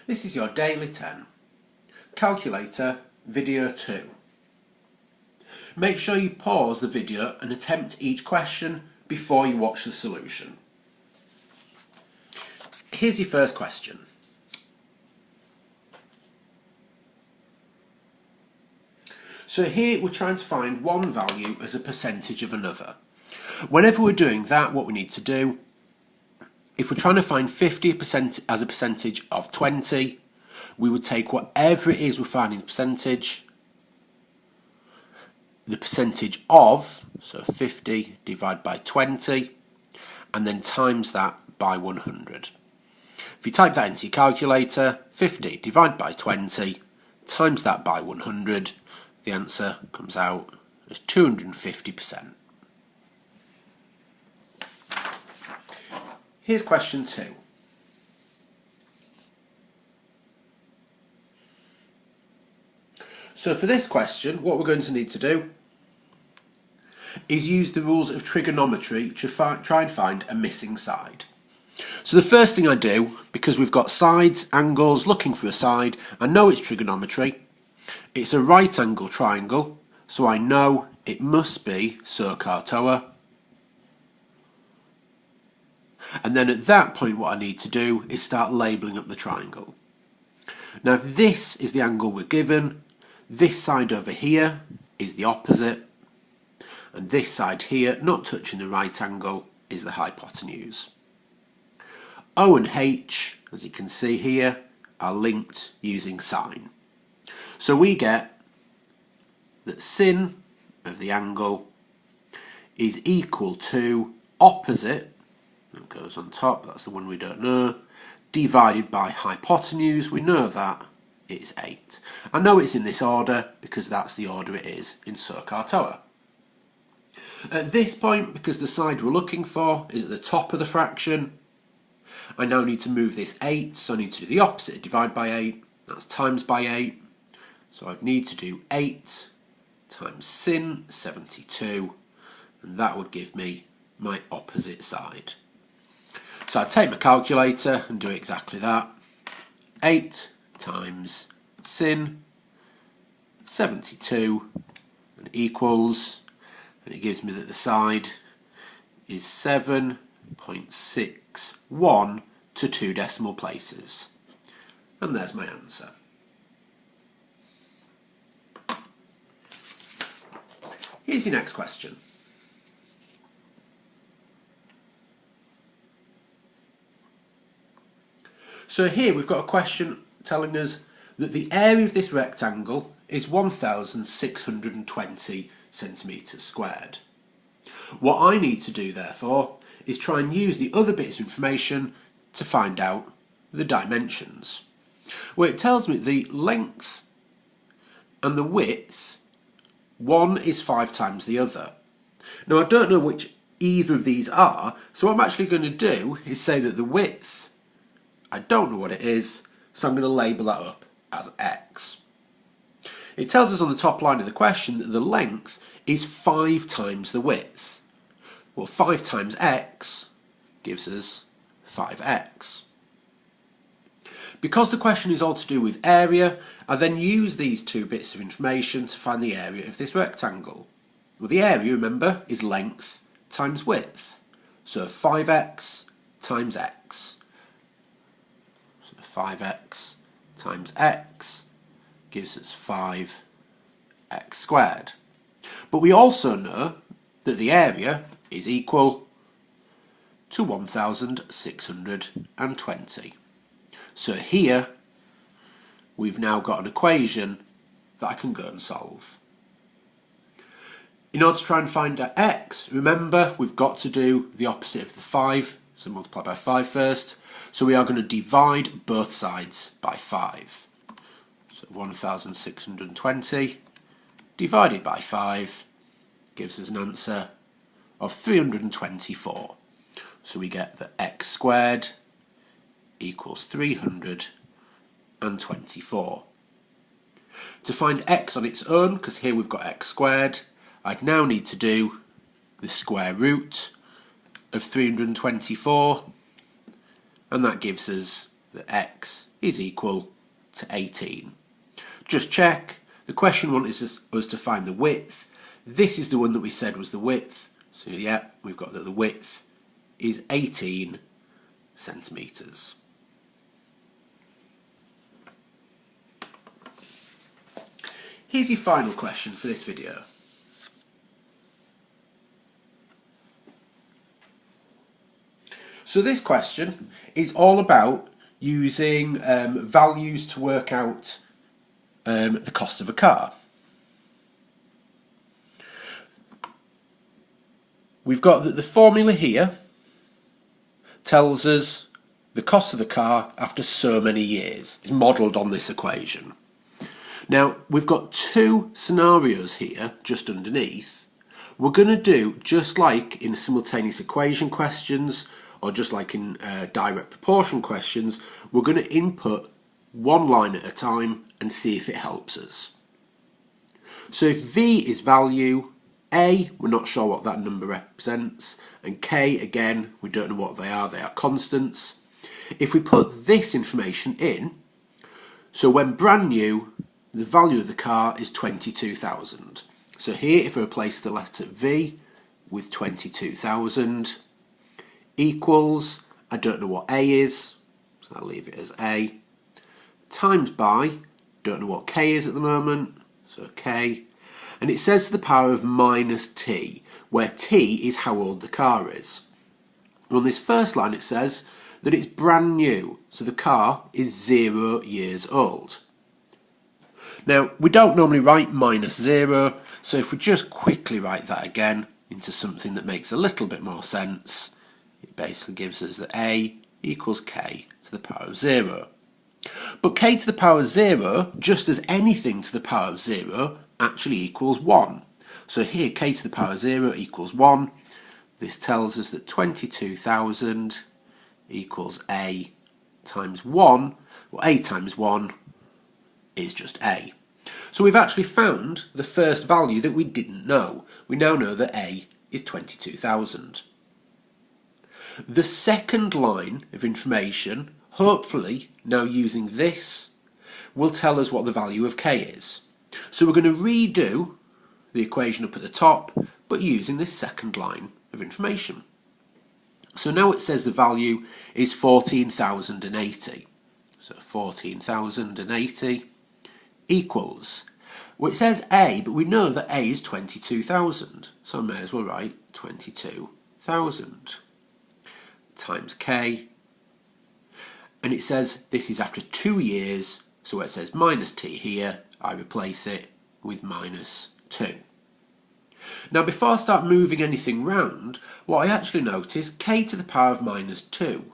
This is your Daily 10. Calculator Video 2. Make sure you pause the video and attempt each question before you watch the solution. Here's your first question. So here we're trying to find one value as a percentage of another. Whenever we're doing that, what we need to do, if we're trying to find 50% as a percentage of 20, we would take whatever it is we're finding the percentage of, so 50 divided by 20, and then times that by 100. If you type that into your calculator, 50 divided by 20, times that by 100, the answer comes out as 250%. Here's question 2. So for this question, what we're going to need to do is use the rules of trigonometry to try and find a missing side. So the first thing I do, because we've got sides, angles, looking for a side, I know it's trigonometry. It's a right angle triangle, so I know it must be SOHCAHTOA. And then at that point what I need to do is start labelling up the triangle. Now if this is the angle we're given, this side over here is the opposite, and this side here, not touching the right angle, is the hypotenuse. O and H, as you can see here, are linked using sine. So we get that sin of the angle is equal to opposite, that goes on top, that's the one we don't know, divided by hypotenuse. We know that it's 8. I know it's in this order because that's the order it is in SOHCAHTOA. At this point, because the side we're looking for is at the top of the fraction, I now need to move this 8, so I need to do the opposite, divide by 8, that's times by 8. So I'd need to do 8 times sin 72, and that would give me my opposite side. So I'd take my calculator and do exactly that. 8 times sin 72 and equals, and it gives me that the side is 7.61 to 2 decimal places. And there's my answer. Here's your next question. So here we've got a question telling us that the area of this rectangle is 1,620 centimetres squared. What I need to do therefore is try and use the other bits of information to find out the dimensions. Well, it tells me the length and the width, one is 5 times the other. Now I don't know which either of these are, so what I'm actually going to do is say that the width, I don't know what it is, so I'm going to label that up as x. It tells us on the top line of the question that the length is 5 times the width. Well, 5 times x gives us 5x. Because the question is all to do with area, I then use these two bits of information to find the area of this rectangle. Well, the area, remember, is length times width. So 5x times x. So 5x times x gives us 5x squared. But we also know that the area is equal to 1,620. So here we've now got an equation that I can go and solve. In order to try and find out x, remember we've got to do the opposite of the 5, so multiply by 5 first. So we are going to divide both sides by 5. So 1,620 divided by 5 gives us an answer of 324. So we get that x squared equals 324. To find x on its own, because here we've got x squared, I'd now need to do the square root of 324, and that gives us that x is equal to 18. Just check, the question wanted us to find the width. This is the one that we said was the width, so yeah, we've got that the width is 18 centimetres. Here's your final question for this video. So this question is all about using values to work out the cost of a car. We've got that the formula here tells us the cost of the car after so many years. It's modelled on this equation. Now, we've got two scenarios here just underneath. We're going to do just like in simultaneous equation questions, or just like in direct proportion questions, we're going to input one line at a time and see if it helps us. So if V is value, A, we're not sure what that number represents, and K, again, we don't know what they are constants. If we put this information in, so when brand new, the value of the car is 22,000. So here, if we replace the letter V with 22,000, equals, I don't know what A is, so I'll leave it as A, times by, don't know what K is at the moment, so K, and it says to the power of minus T, where T is how old the car is. On this first line it says that it's brand new, so the car is 0 years old. Now, we don't normally write minus 0, so if we just quickly write that again into something that makes a little bit more sense, it basically gives us that A equals K to the power of 0. But K to the power of 0, just as anything to the power of 0, actually equals 1. So here, K to the power of 0 equals 1. This tells us that 22,000 equals A times 1. Well, A times 1 is just A. So we've actually found the first value that we didn't know. We now know that A is 22,000. The second line of information, hopefully now using this, will tell us what the value of K is. So we're going to redo the equation up at the top, but using this second line of information. So now it says the value is 14,080. So 14,080 equals, well, it says A, but we know that A is 22,000, so I may as well write 22,000 times K, and it says this is after 2 years, so where it says minus T here, I replace it with minus 2. Now before I start moving anything round, what I actually note is K to the power of minus 2.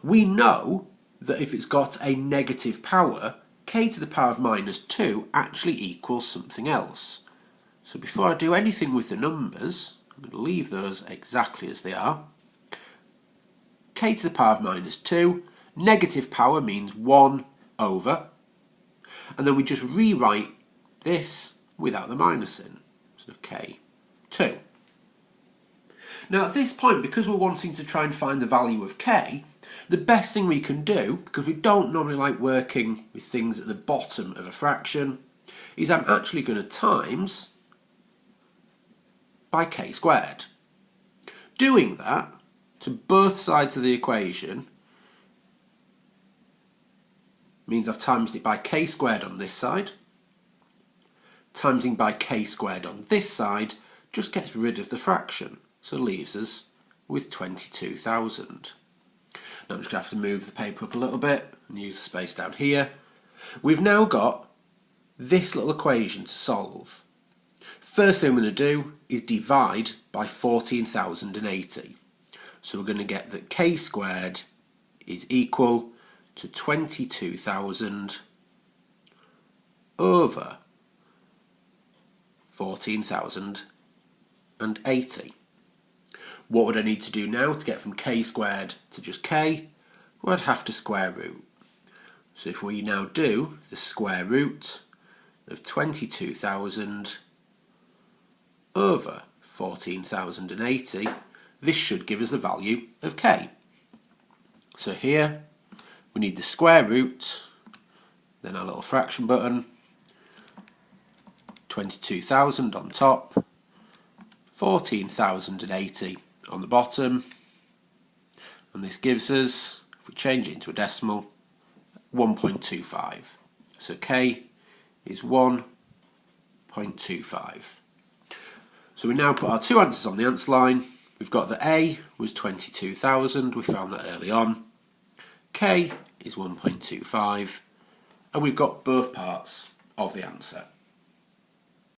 We know that if it's got a negative power, K to the power of minus 2 actually equals something else. So before I do anything with the numbers, I'm going to leave those exactly as they are. K to the power of minus 2, negative power means 1 over, and then we just rewrite this without the minus in, so K2. Now at this point, because we're wanting to try and find the value of K, the best thing we can do, because we don't normally like working with things at the bottom of a fraction, is I'm actually going to times by K squared. Doing that to both sides of the equation means I've timesed it by K squared on this side. Timesing by K squared on this side just gets rid of the fraction, so leaves us with 22,000. Now I'm just going to have to move the paper up a little bit and use the space down here. We've now got this little equation to solve. First thing I'm going to do is divide by 14,080. So we're going to get that K squared is equal to 22,000 over 14,080. What would I need to do now to get from K squared to just K? Well, I'd have to square root. So if we now do the square root of 22,000 over 14,080, this should give us the value of K. So here, We need the square root, then our little fraction button, 22,000 on top, 14,080 on the bottom, and this gives us, if we change it into a decimal, 1.25. So K is 1.25. So we now put our two answers on the answer line. We've got that A was 22,000, we found that early on. K is 1.25, and we've got both parts of the answer.